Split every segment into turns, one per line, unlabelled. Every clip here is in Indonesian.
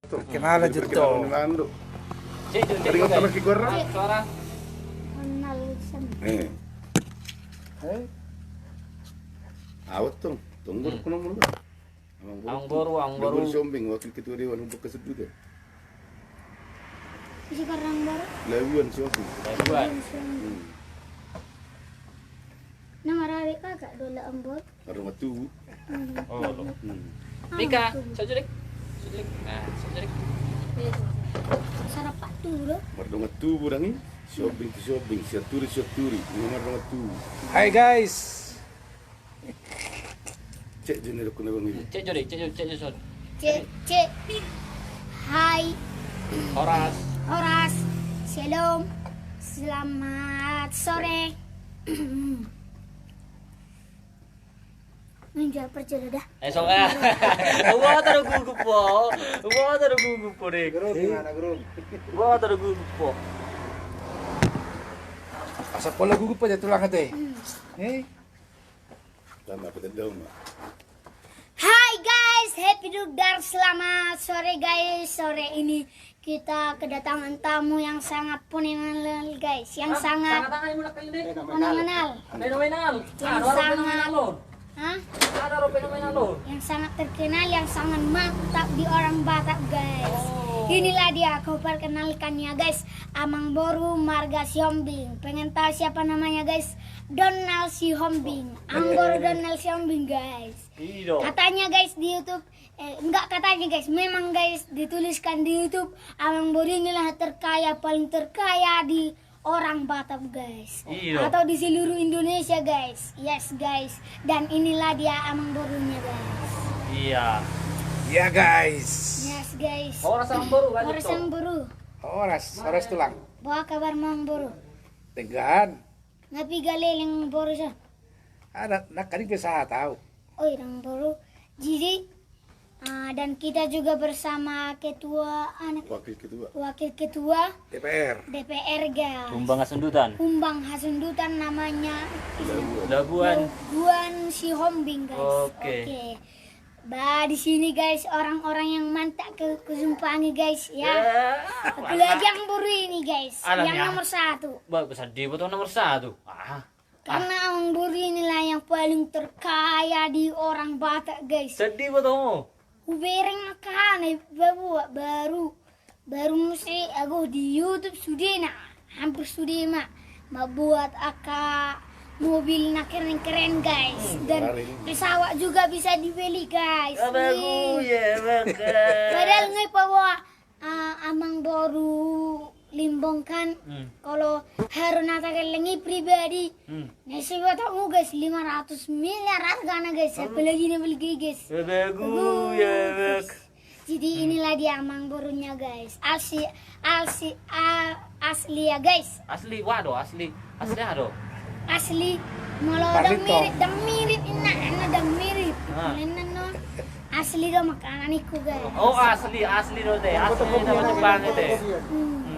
Kenal aja tuh.
Dari kota lagi goreng.
Suara.
Awat tuh, tunggu aku nomor lu.
Ang baru.
Sombing wakil ketua dewan untuk kesebut ya.
Sekarang baru.
Lawan siapa?
Buat.
Nama Rawi kakak dulu ambot.
Baru matu.
Oh, lo. Mika, sojurik. Nah, sojurik.
Sarapat dulu.
Baru matu burangi. Shopping to shopping, siaturi. Nomor matu.
Hai guys.
Cek jenis aku nabang ini.
Cek jodik.
Cek. Hai. Horas. Shalom. Selamat sore. Menjawab perjalanan dah.
Esok Gua taruh gugup po. Dek. Gua taruh gugup po.
Asap pola gugup aja tulang hati.
Lama apa daun mak?
Hai guys, happy Dugdar, selamat sore guys. Sore ini kita kedatangan tamu yang sangat fenomenal guys, yang sangat fenomenal. Yang sangat terkenal, yang sangat mantap di orang Batak guys. Inilah dia, aku perkenalkannya guys, Amang Boru Marga Siombing. Pengen tahu siapa namanya guys? Donald Siombing. Anggur Donald Siombing guys. Katanya guys di YouTube, enggak katanya guys, memang guys dituliskan di YouTube Amang Boru inilah paling terkaya di orang Batak guys. Atau di seluruh Indonesia guys. Yes guys. Dan inilah dia Amang Borunya guys.
Iya guys.
Yes guys.
Horas ang baru kan
Horas ang Boru.
Horas tulang.
Bawa kabar Mang Boru.
Tegan.
Ngapi galiling Boru siya.
Ada nak kali bisa tahu.
Oh, Rang Boru. Jadi dan kita juga bersama wakil ketua
DPR
guys.
Kumbang
Hasundutan namanya
Labuan
si Hombing guys. Oke. Di sini guys orang-orang yang mantap kesumpangi guys ya. Apalagi yang Boru ini guys, yang nomor 1.
Besar dia betul nomor 1.
Karena Amang Boru inilah yang paling terkaya di orang Batak guys.
Sedih betul.
Ubereng makan baru mesti aku di YouTube sudah hampir sudah buat mobil keren guys, dan pesawat juga bisa dibeli guys. Padahal nggak bawa Amang Boru Limbong kan kalau Haruna lengi pribadi nasi buat aku guys 500 miliar harganya guys, apalagi nih beli guys. Jadi inilah dia Amang Borunya guys, asli ya guys.
Asli aduh.
Asli malah dang mirip asli ga makanan iku guys.
Oh asli do teh. Asli nama Jepang teh.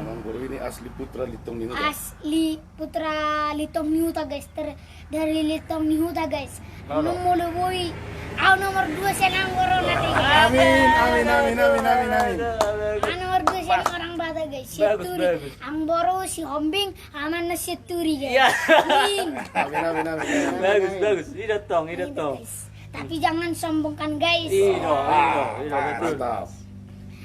Amang Boru ini asli putra Litong Nihuta.
Asli putra Litong Nihuta guys. Dari Litong Nihuta guys. Nomor 2 siya ng Boru natin.
Amin.
Nomor 2 siya ng orang Batak guys. Siaturi. Ang Boru si Hombing aman na siaturi guys. Amin.
Bagus. Ini datang.
Tapi jangan sombongkan guys.
Mantap.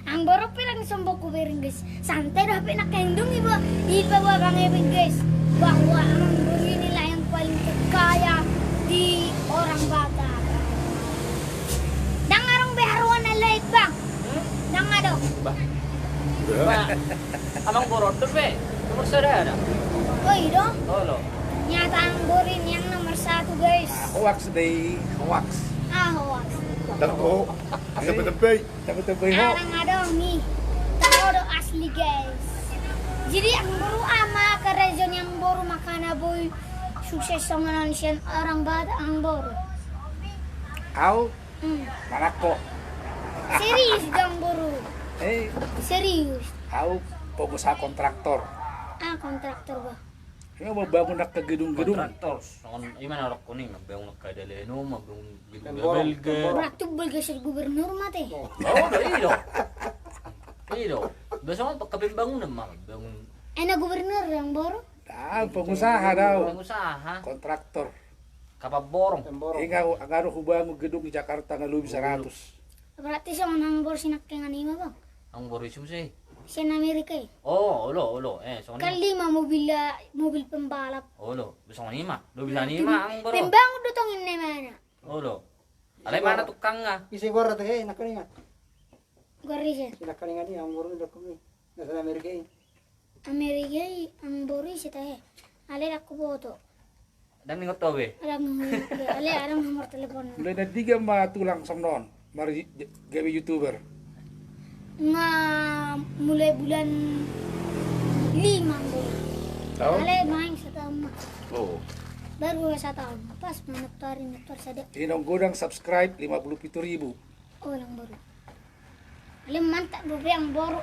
Ang Boru pirang sombong ko berin guys. Santai dah pinakendong iba bang ibig guys. Bahwa Amang Boru inilah yang paling terkaya di orang Batak. Dangarong beharuan na light bang. Dangadong.
Amang Boru tuh be. Nomor ada.
Oh iya.
Lo.
Nyata Ang Boru ini yang nomor 1 guys.
Hoax.
Hoax.
Tako. Tepe.
Dangadong nih. Tahu asli guys. Jadi Ang Boru ama ke region yang Boru makana boy sukses sama Indonesian orang Batak Ang Boru.
Manako.
Serius Ang Boru. Serius.
Fokus sa kontraktor.
Kontraktor ba?
Yung mabangon na gedung-gedung.
Kontraktor. Gimana orang kuning mabangun ka daleno, mabangun gedung belga.
Berat tuh belga gubernur mate.
Oh, dari dong. Iya. Biasanya kebangun mah, bangun
Enak gubernur yang baru.
Pengusaha daw.
pengusaha.
Kontraktor.
Kapag borong.
Ikaw, ang ano hubang gedung di Jakarta nga lubi 100.
Berarti siya nang baru sinakyan anima bang.
Ang borisum sih.
Siya na Amerika eh.
Oh, ulo. So ni.
Kalima mobil pembalap.
Ulo. Bisa nima. Lo bisa nima ang boro.
Timbang udah tongin na mana.
Ulo. Alay mana tukang nga.
Isi borra teh nakalinga.
Gari siya.
Nakalinga di ang borro do kami. Nasa Amerika eh.
Amerika eh, ang baru siya tayo. Ale aku boto.
Dan ningot to be.
Alam nomor telepon.
Mulai na diga matulang sa non. Mari gawe YouTuber.
Nga mulai bulan 5 baru.
Tahu?
Ale main setahun mah.
Oo.
Baru 1 tahun. Pas naftar sada.
Inong godang subscribe 57.000.
Oh lang baru. Ale mantap baru yang baru.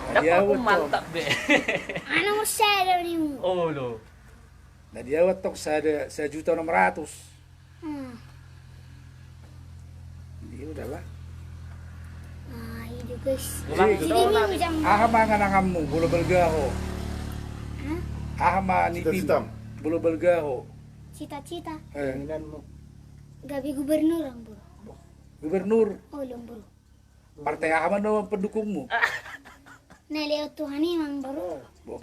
Dapat ko mantap be.
Ano mo sada ni mo?
Ulo.
Nadiawat tok sa 1.600.000. Hindi udah lah.
Ah, itu guys.
Ulang
Jadi
daw na.
ni jang.
Ahama nga nangam mo, bulo balgaho.
Hah?
Ahama ni Pim,
Sitam.
bulo balgaho.
Cita-cita
Keinginan mo.
gabi gubernur ang bro.
Gubernur,
Oh lang bro.
partai Ahama naman pendukungmu.
Naleo Tuhan ni mang bro.
Bo.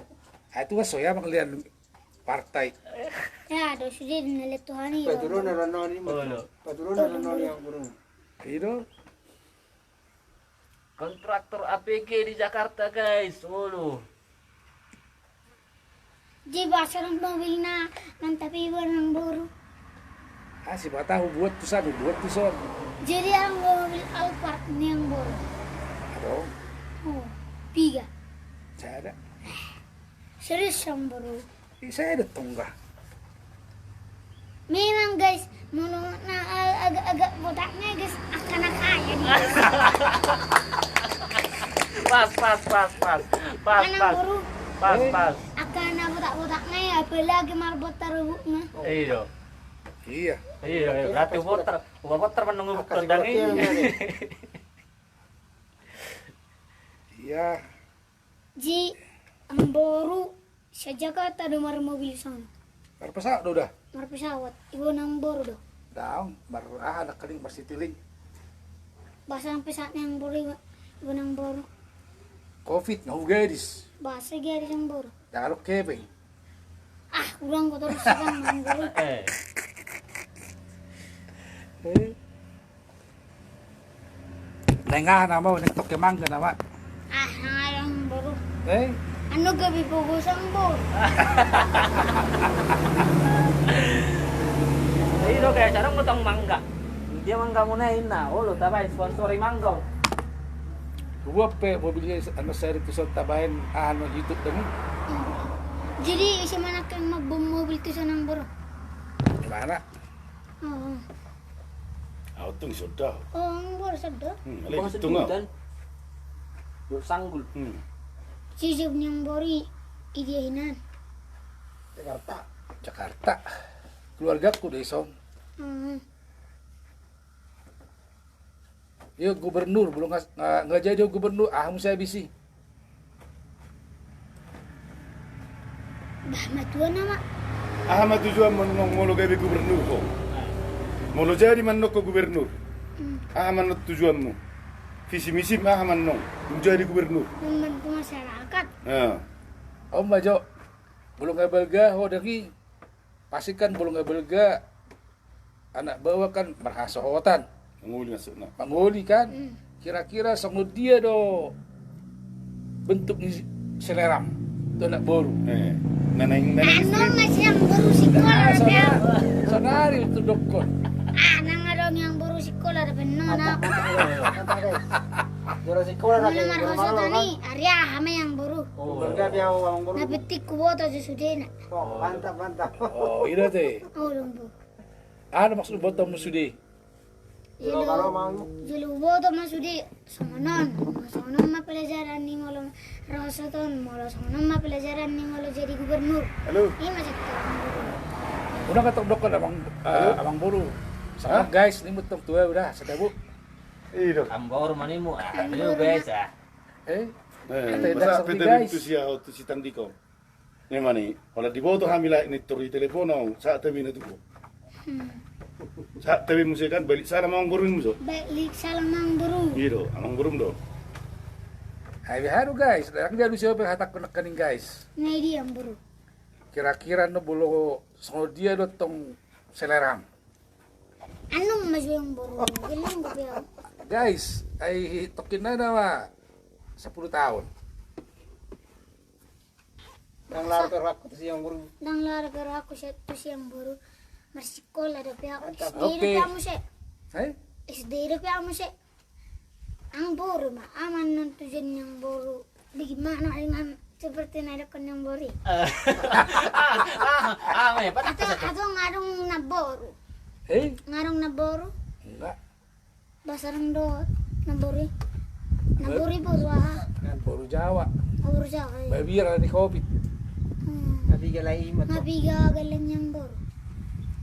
Itu kan soya makalian partai.
Ya, do sudah naleo Tuhan ni.
Patulon na rano ni mo.
Ulo.
Patulon na rano ni ang borro.
Itu
Kontraktor APG di Jakarta guys. Ulo.
Di basar ang mobil na nantapi ng bro.
si bata buat tusan, buat tusan.
Jadi ang mobil Alphard ni ang bro.
Ano?
Oh, piga.
Saya ada.
Serius ang bro.
Saya ada tonggah.
Memang guys, menurut na agak-agak botaknya guys akan kaya dia.
Pas.
Kanang bro.
Pas.
Akan botak-botaknya ya, apalagi marbot tarubuknya.
Iya.
Iya.
Iya, berarti boter menunggu tendang ini.
Iya.
Ji, ang baru sa Jakarta do mar mobil sana.
Marpasak do dah.
Mar pesawat, ibu nang baru do.
Daong, anak keling marsitiling.
Bahasa ang pesawat yang baru ibu nang baru.
Covid nga gadis.
Bahasa gari yang baru.
Dalo kepeng.
Ah, ulang ko terus sekarang ang baru.
Nengahan nama nek ke mangga nama.
Ah, ang baru.
Ano
gabi pugos ang baru?
Iya kayak sekarang potong mangga. Dia mangga muna na. Ulo, tabay sponsori mangga.
Gua pe mobilnya ano sa rito sa tabayan ano YouTube dami.
Jadi si mana kang mobil to sa nang baru?
Gimana?
Oo.
Auto ni sudah.
Oh, ang baru sadar.
Alay tunga.
Yuk sanggul.
Si Job niyang baru idehinan.
Jakarta. Keluargaku deh song. Yo gubernur belum nggak jadi gubernur saya bisi.
Bah, matuan nama.
Ahmad tujuan molo gawe gubernur ko. Molo jadi manok ko gubernur. Ahmad tujuanmu. Visi misi Ahmad nong menjadi gubernur.
Membantu masyarakat.
Om Bajo belum nggak belga dari pastikan belum nggak belga anak bawa kan berhasohotan.
Nguli masuk na.
Panguli kan, kira-kira sama dia do bentuk seleram itu anak baru.
Nanang
Ano mas yang baru sekolah dia?
Sonari itu dokter.
Nang adong yang baru sekolah ada benar na.
Jero sekolah
Mana
lagi.
marhoso tani, Arya hama yang baru.
Berga dia ang borro.
Napetik ko boto sa sudena.
Oh, mantap.
Oh, itu teh.
Oh lumbo.
Ano maksud bottom sudi?
Jero karo mang.
Julu boto masudi sonon. Sonon ma pelajaran ni molo roso ton molo sonon ma pelajaran ni molo jadi gubernur.
Halo.
Ini masih
Udah katok dokter abang baru. Sama guys, limut tong tua udah, sedabuk.
Iya.
Ambor manimu. Ini biasa.
Masa pete bintu siya o si tandiko. Ne mani, wala di boto hamila ni tori telepono sa tabi na tuko. Sa tabi musikan balik sana mang burung muso.
Balik salam mang buru.
Iya, amang burung do.
Ay haru guys, darang dia lucu apa hatak penekanin guys.
Ngai dia ang buru.
Kira-kira no bolo sono dia do tong selerang.
Anong maju yang buru? Gilang ko biya.
Guys, ay tokin na nawa 10 tahun.
Yang lari ke rakut si yang burung.
Nang lara aku siya to siyang buru. Marsikola do piya.
Mantap.
SD
Okay.
do piya mo siya.
Hey?
SD do piya mo siya. Ang buru ma aman nun tujuan yang buru. Di gimana dengan seperti nailakan yang buru.
May patak ka sa to.
Ato ngarong na buru.
Hey?
Ngarong na buru.
Enggak.
Basarang do na buru. Na buru buru ha.
Baru Jawa.
Buru siya.
Babira ni COVID.
Nabiga lai imot.
Mabiga galang yang buru.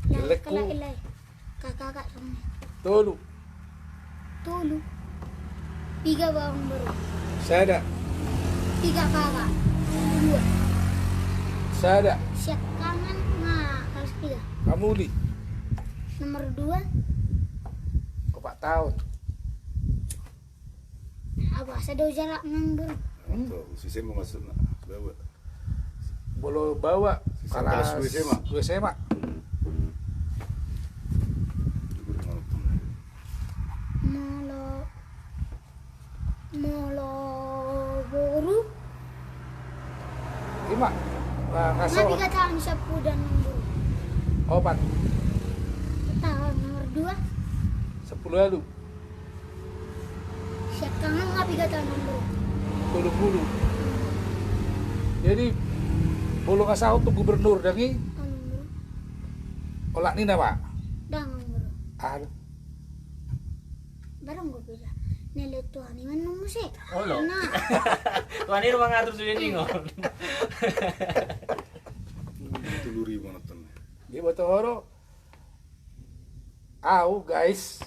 Jelek
Kala
ko.
ilay. Kakaka kami.
Tolu.
Tulu. Tiga bawang buru.
Sada.
Tiga kakak. Dua.
Sada.
Siap kangen nah harus tiga.
Kamuli.
Nomor dua.
4 tahun.
Abah saya jarak nang buru.
Tuh, si Sema masuk na. Bawa.
Bolo bawa
Kelas dua SMA.
2 SMA.
Molo buru.
5. Ngaso.
Nabi kataan siya po dan nang buru.
4.
Tahun nomor dua.
10 lalu.
Siap kangen nabi kataan nang buru.
30. Jadi bolo ngasaw to gubernur dangi
Nang buru.
olak ni nama.
Dangang buru.
Ah,
Barang gue bilang. Nilai Tuhan iman nung musik.
Oh, lo.
Nah.
Tuan ini rumah ngatur sudah ningon.
Tuluri mo na to.
di Batoro. Au guys,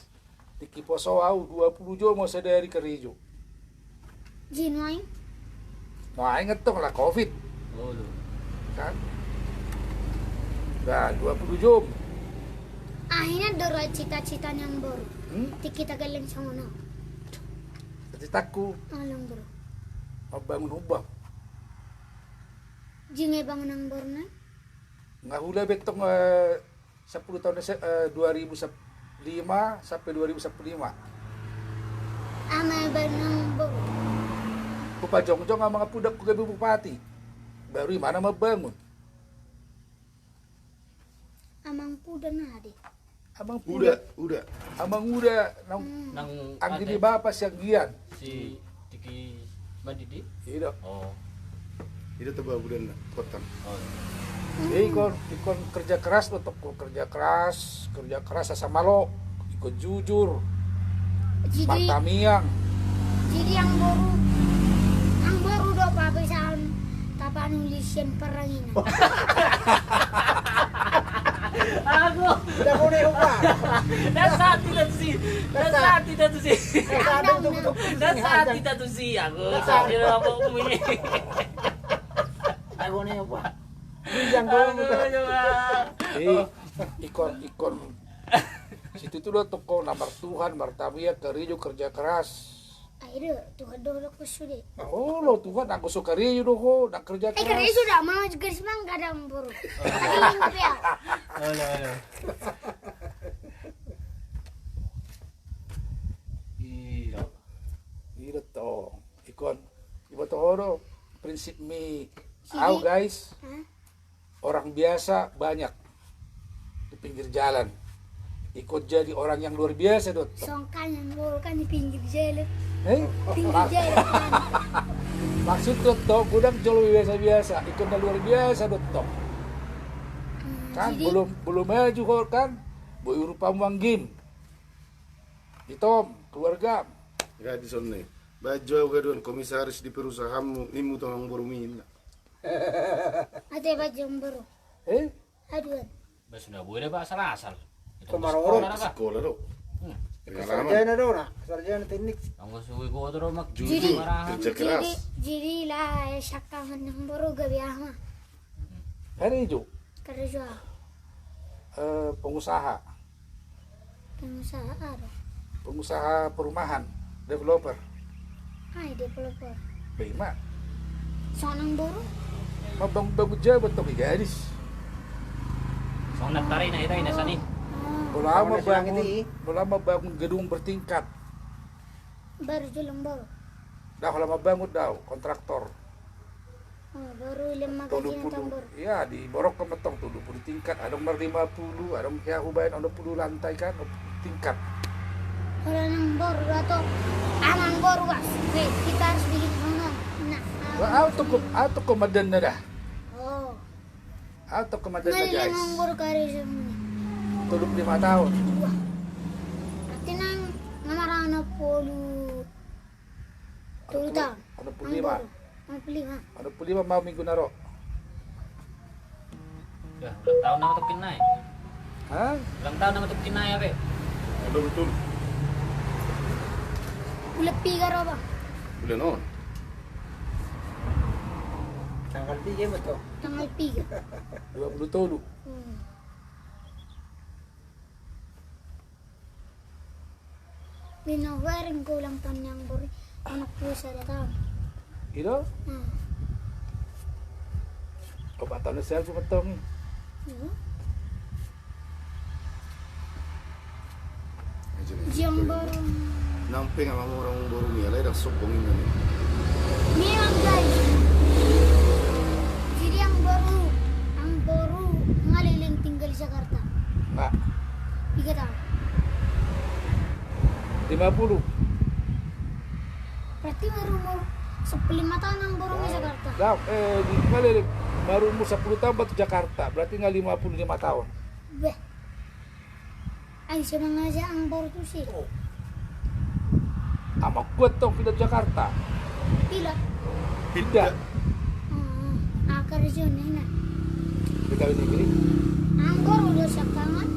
tiki poso au 20 jo mo sadari karijo.
Jinoy.
Nah, ingat tuh lah Covid
Oh, lo.
kan. Nah, 20 jam.
Akhirnya doro cita-cita yang baru.
Hmm?
Kita galing sa una.
Citaku
Alang bro.
mabangun ubah.
Jingay bangun ang baru na.
Ngahula betong 10 tahun 2005 sampai 2015.
Amay ba ng baru?
Pupajong-jong ang mga pudak ko gabi bupati. Baru mana mabangun.
Amang puda na di.
Abang pudak,
Udah.
abang udah nang
Nang
ang gini bapas yang gian.
si Tiki Bandidi.
Iya.
Oh.
Ida taba bulan na kotang.
Oh.
Ikon kerja keras untuk kerja keras sama lo. Ikon jujur,
Jadi
matamiang.
ang baru do pabisan tapa nulisin perangin.
Aku.
Udah mau nih apa?
Dasar tidak sih. Dasar tidak tuh sih.
Ada untuk
Dasar tidak tuh sih aku. Sambil apa ini.
Aku nih apa? Yang gue
Ikon situ tuh lo toko namar Tuhan, martabia, kerijo kerja keras.
Ayo Tuhan do ko sude.
Oh lo Tuhan aku suka kerijo do ko, nak kerja keras.
Kaya sudah mau juga semang gak ada ang baru. Tadi ya.
Halo, halo. Iya.
Iya to. Ikon iba to horo prinsip mi.
Sige.
Au guys,
Hah?
orang biasa banyak di pinggir jalan. Ikut jadi orang yang luar biasa dot.
Songkan yang baru kan di pinggir jalan.
Mak-
Pinggir jalan.
maksud dot to gudang jolo biasa-biasa, ikut na luar biasa dot to. Kan
Jadi
belum maju kok kan. Boy rupa muang game. Itom, keluarga.
Ya di sana. Baju gadon komisaris di perusahaanmu, nimu tolong borumin.
ada baju yang baru.
Eh,
Aduan.
Bas sudah boleh Pak asal-asal. Itu
Kemarau
sekolah,
orang.
Pak.
Sekolah do. Pengalaman.
Sarjana daw na. Sarjana teknik.
Ang suwi ko ito rin
Judi,
marahan.
kerja keras.
Jadi lah syakangan yang baru gabi ama.
Hari itu
Kerja
pengusaha,
pengusaha ada.
pengusaha perumahan, developer.
Hai developer.
Bagaimana?
Sonang baru.
Mabang-bago jabat to gadis.
So nagtari na ito, inasani.
Bola
Tahun na silang
bangun,
ini.
bola bangun gedung bertingkat.
Baru jalan baru.
Dah kalau bangun dah kontraktor.
Oh, baru 5
Tuh
gaji yang
20.
baru.
Ya di borok ke metong tuh 20 tingkat, ada nomor 50, ada ya hubain ada 20 lantai kan tingkat.
Kalau yang baru atau aman baru guys. Kita harus bikin honor. Nah.
Auto komandan na dah.
Oh.
Auto komandan na
Ngayon
guys.
yang baru kari semua.
25 tahun.
Berarti nang ngamarang na polo. Tulo tahun.
Ano
Ang
25?
baru. Ang 5.
Ano 25 mau minggu naro?
Ya, ulang tahun na ito kinay.
Ha?
Ulang tahun na ito kinay, abe.
Ada betul.
Ulat pigar apa?
Udah non.
Tanggal 3 mo to.
Tanggal pigar.
20 tolu.
Binawarin ko lang tahun yang baru. Anak ko sa datang.
Ito?
Hmm.
Kabataw na siya sumatong.
Yang baru.
Namping sama orang baru ni, alai dah sokong ini.
Memang guys. Jadi yang baru ngaliling tinggal di Jakarta.
Nah,
3 tahun.
50.
Berarti baru 5 tahun yang baru di Jakarta.
Dah, di kali baru umur 10 tahun batu Jakarta, berarti nggak 55 tahun.
Beh. Ay, senang aja ang baru tuh sih.
Amak kuat tong pindah Jakarta.
Pilot.
Pindah.
Kerja nih nah.
Di kawin negeri.
Ang baru udah sekangan.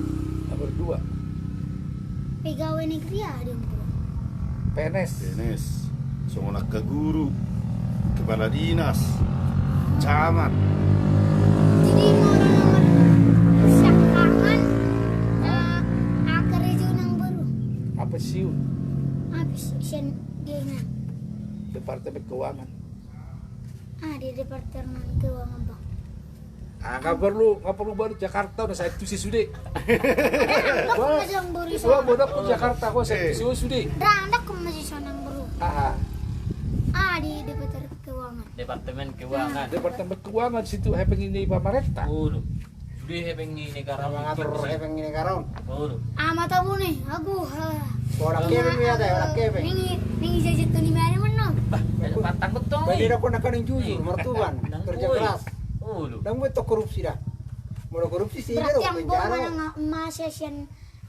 Nomor 2.
Pegawai negeri ada yang baru.
PNS.
PNS, seorang ke guru, kepala dinas, camat.
Jadi orang sekangan kerja yang baru.
Apa sih?
Habis sen dia
Departemen Keuangan.
di Departemen Keuangan bang.
Nggak perlu baru Jakarta udah saya tusi sudah.
Aku masih yang baru
Gua bodoh ke Jakarta gua saya tusi sudah.
Dah, aku masih yang baru. Di Departemen Keuangan.
Departemen Keuangan.
Departemen Keuangan situ happening ini pemerintah.
Ulo. Sudah hepeng ni negara
Mga atur evang ini karon.
Ulo.
Mata bu nih, aku.
Wala kevin mo yata, wala kevin.
Ning jajet tuh ni mana mana?
Ada patang betul.
Pwede na ko na kaning jujur, martuban, kerja keras.
Ulo.
Nang mo to korupsi dah. Mau korupsi sih
Berarti
dia
yang baru
penjara.
mana emas yang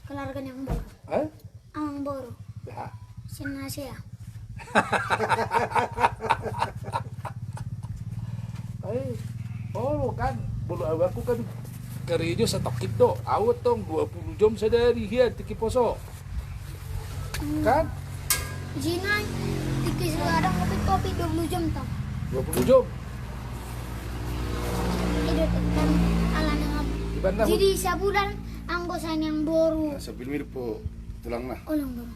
keluarga yang baru.
Hah?
Ang baru.
Dah.
Senasya.
Kan bulu aku kan kerja satu kilo, awet tong 20 jam sadari hian tiki poso. Kan
Jinai, tikis sekarang kopi 20 jam tau.
20 jam.
Itu kan ala dengan.
Di mana
Jadi sebulan anggosan yang baru.
Nah, sambil mirip po tulang na.
Ulang baru.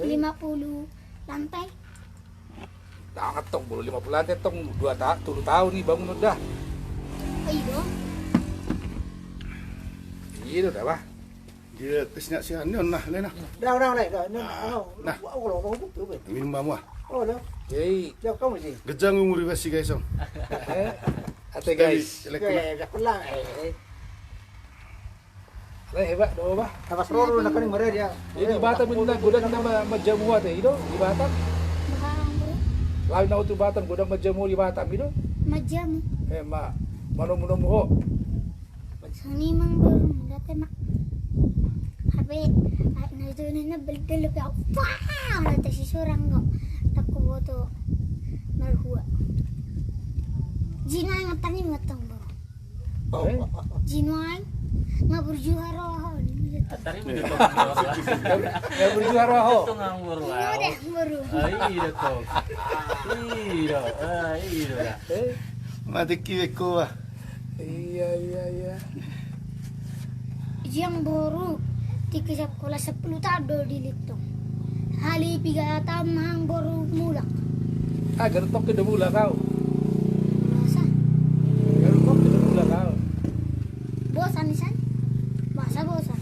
50 lantai.
Dangat tong bulu 50 lantai tong 2 tahun nih bangun udah.
Iyo.
Iya udah bah.
Dia tesnya si Anion nah, lena.
Dah, nah.
Nah.
Aku lo tuh.
Minum bamu ah.
Oh, dah.
Jadi
Jauh kamu sih.
Gejang umur si guys om.
ate guys.
Ya, pulang.
Hebat doa bah.
Tapos roro na kaning mere dia.
Jadi di Batam ini gudang nama majamu ate itu di Batam.
Baharang baru.
Lain na utu Batam gudang majamu di Batam itu.
Majam.
Mano ho.
Sani mang baru. Dati mak. Habi. Na itu na bel ya. Wow. Nata si surang go. Takko boto. Marhua. Jinai ngatani ngatang baru. Jinai. Nga berjuara.
Tari mo dito ang
Ya berjuara ho.
Ito nga ang buru.
Iya deh baru.
Iya to. Iya.
Matiki ko ah.
Iya.
Yang baru tiga sekolah 10 tado di Litong. Hali piga tamang baru mulak.
Ah, gertok ke mula kau.
Masa
Gertok ke mula kau.
bosan isan? Masa bosan?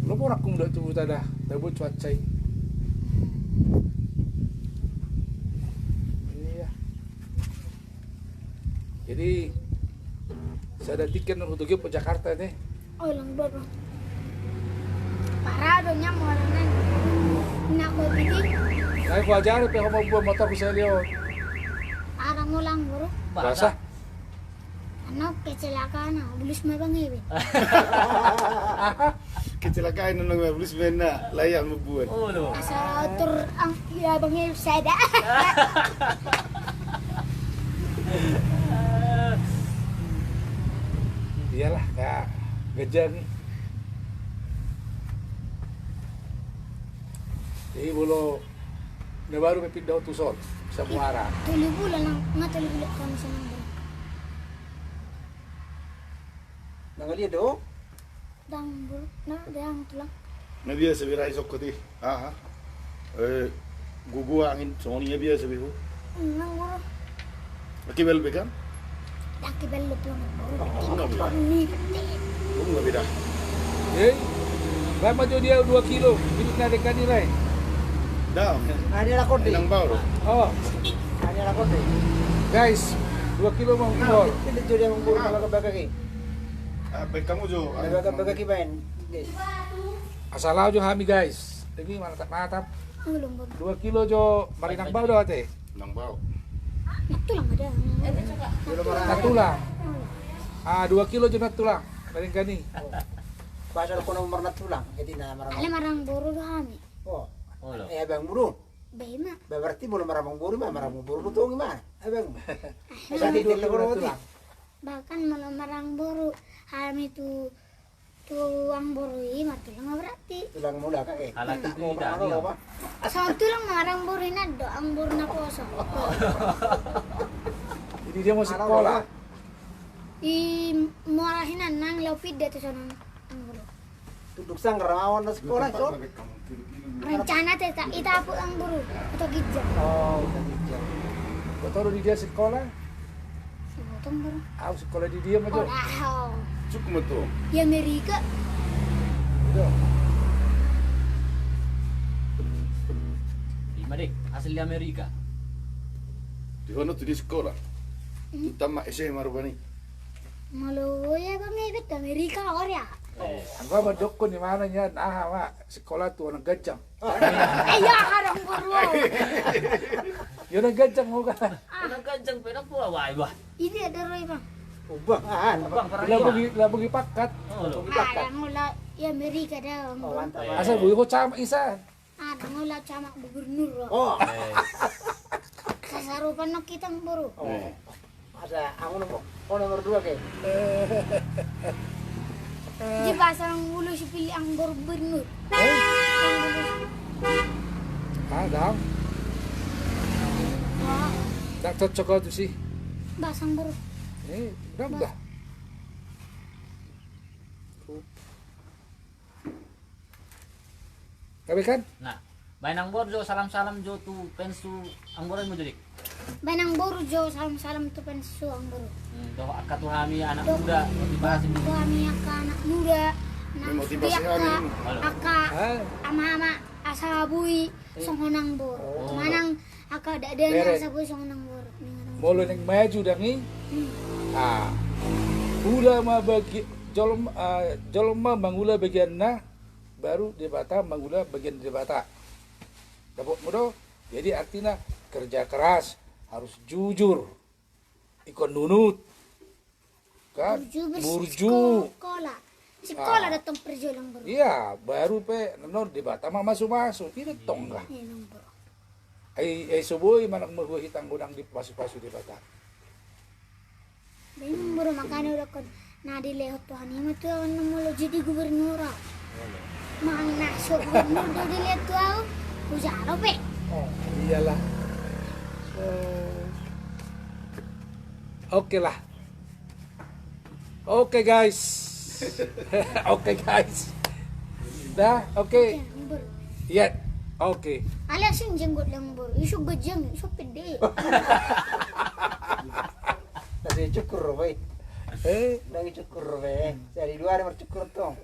Lo mau rakung dah tu tada. Dah buat cuaca. Iya. Jadi saya ada tiket untuk ke Jakarta nih.
Oh lang baru. Parado nya mo lang nan. Nak ko bidi.
Saya gua ajar pe mau buat motor ku saya lihat.
Arang mo lang baru.
Basah.
Ano kecelakaan na bulis may bangibi.
Kecelakaan nung mablis na layak mabuan.
Oh, no.
Asa tur ang iya bangib sada.
Iyalah kayak gajah nih. Jadi bolo na baru may pindaw tusol sa Muara.
Tuli bulan lang nga tuli bulan kami sa nang.
Nangalia do.
Dang bulu na dang tulang.
Na biasa birai sokkoti. Ah. Gugu angin soni biasa bihu.
Nang bulu.
Akibel bekan?
Daki bello tulang.
Enggak beda.
Ni.
Enggak beda.
Eh, gak maju dia 2 kilo. Ini na dekan ni rai.
Dam.
Ada lah kode.
Nang baru.
Oh,
Ada lah kode.
guys, 2 kilo mau keluar.
Hindi jodi ang buru baga ki.
Apa kamu jo?
Baga ki bain. Guys.
Asal jo hami guys. Lagi mantap.
Ulong bulu.
2 kilo jo marinang bau do ate.
Nang bau.
Tulang ada.
Dulu marang.
Natulang. Ah, 2 kilo jo natulang. Maring gani.
Pasal ko na marnat tulang. Hindi na marang.
Ale marang buru kami.
Oh.
Oh, no.
Abang buru.
Bema.
Berarti boleh marang buru mah marang buru tu gimana? Abang. Sa detail ko ro.
Bahkan malah marang buru kami tuang buru ini matulang berarti.
Tulang mula ka eh.
Halati
Ko
tidak
marang
dia.
apa?
Sa tulang marang buru na do ang buru na koso.
Jadi dia mau sekolah.
I morahinan nang lopid dito sa nang ang buru.
Duduk sang rawan na sekolah so.
Rencana teta itapo ang buru atau gidja.
Oh, jadi.
Betul di dia sekolah.
Sebotong buru.
Ah, sekolah di dia maju.
Oh,
Cukup betul.
di Amerika.
Itu.
Di Madik, asli Amerika.
Di mana tu di sekolah? Utama SMA Rubani.
Malu ya bang ibet Amerika orya.
Ang gua madokon di mana nya? Ah, mak sekolah tuh anak gajang.
Iya karang buru.
Yun ang gajang mo ka.
Ano kancang pera po away ba?
Ini ada roy bang.
Ubah. Ah,
Bang, parang
Labog ipakat.
Oh, no.
Ada ngula ya Amerika dah.
oh, mantap.
Asal buyo ko sama isa.
Ada ngula camak gubernur.
Oh.
Kasarupan no kitang buru.
Oh. Ada aku nomor 2 ke.
Di pasar ang ulo si pilih ang gubernur.
Ah, dam.
Wah,
Dak cocok tu sih.
basang buru.
Dam dah. Kabe kan?
Nah, bainang borjo salam-salam jo tu pensu anggoran mo jadi.
Banang buru jo salam-salam tu pensu ang buru.
Do akatuhami anak muda motivasi mo.
Kami aka anak muda. Nang
Motivasi
aka,
kami.
aka
Ah,
ama-ama asabui songonang buru.
Oh.
Manang aka dadanya
Beren.
asabui songonang buru.
molo nang maju dangi. Ah. Ula ma bagi jolma mangula bagian na baru debata mangula bagian debata. Dapat mudo. Jadi artinya kerja keras, harus jujur. Ikon nunut. Kan? Murju.
Sekolah. Sekolah datang perjualan buru.
Iya, baru pe nonor debata mah masuk-masuk. Tidak tongga.
Iya nang buru.
Ay subuhi manang maghuhitang gunang di pasu-pasu debata.
Bingung buru makanya udah kon nadi lehot Tuhan ini tuh awan mulo jadi gubernur. Mana syukur udah dilihat tuh. Usah pe.
Oh, iyalah. Oke lah. Oke guys. Oke guys. Dah, oke. Iya. Oke.
Alias yung jenggot lang bro. Isu gajang, isu pede.
Nasi cukur boy. Nang cukur be. Dari luar bercukur tong.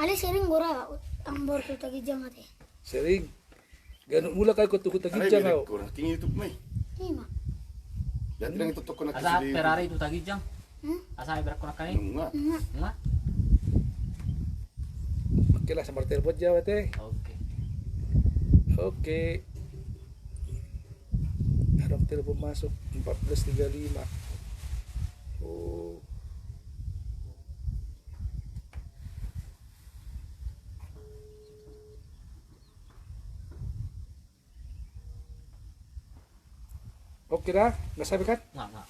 Alias sering gora ambor tuh tagi jangat eh.
Sering. Ganun mula kayo kutu
Aray,
gijang
bilang
ako.
ko, tingin YouTube mo eh.
Ini mah.
Dati lang itutok ko na
Asa
kasi.
Ferrari itu tagi jang.
Hmm?
Asa ibarat ko na kani.
Nung nga.
Nga.
Oke lah, sama telepon jawab teh.
Oke.
Oke. Ada telepon masuk 14.35. Oh. Oke dah, nggak sabi kan?
Nga.